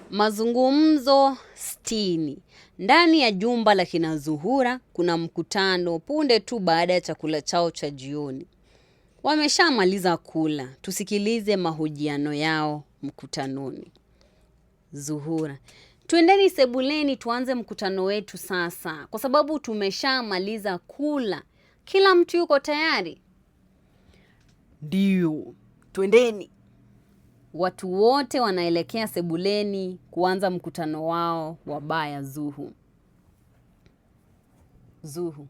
Mazungumzo 60. Ndani ya jumba la kina Zuhura kuna mkutano punde tu baada ya chakula chao cha jioni. Wameshamaliza kula. Tusikilize mahojiano yao mkutanoni. Zuhura: twendeni sebuleni tuanze mkutano wetu sasa, kwa sababu tumeshamaliza kula. Kila mtu yuko tayari? Ndio, twendeni. Watu wote wanaelekea sebuleni kuanza mkutano wao wa baa ya Zuhu. Zuhu: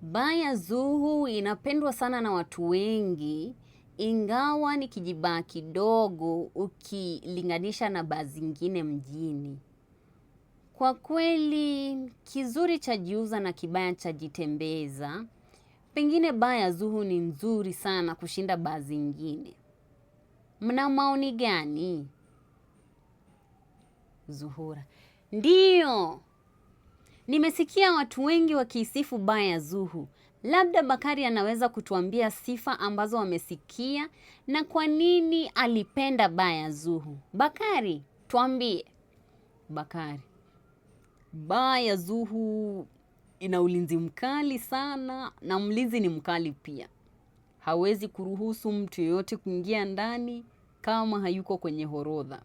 baa ya Zuhu inapendwa sana na watu wengi, ingawa ni kijibaa kidogo ukilinganisha na baa zingine mjini. Kwa kweli, kizuri cha jiuza na kibaya cha jitembeza. Pengine baa ya Zuhu ni nzuri sana kushinda baa zingine. Mna maoni gani? Zuhura: ndio, nimesikia watu wengi wakisifu baa ya Zuhu. Labda Bakari anaweza kutuambia sifa ambazo wamesikia na kwa nini alipenda baa ya Zuhu. Bakari, tuambie. Bakari: baa ya Zuhu ina ulinzi mkali sana, na mlinzi ni mkali pia. Hawezi kuruhusu mtu yeyote kuingia ndani kama hayuko kwenye orodha.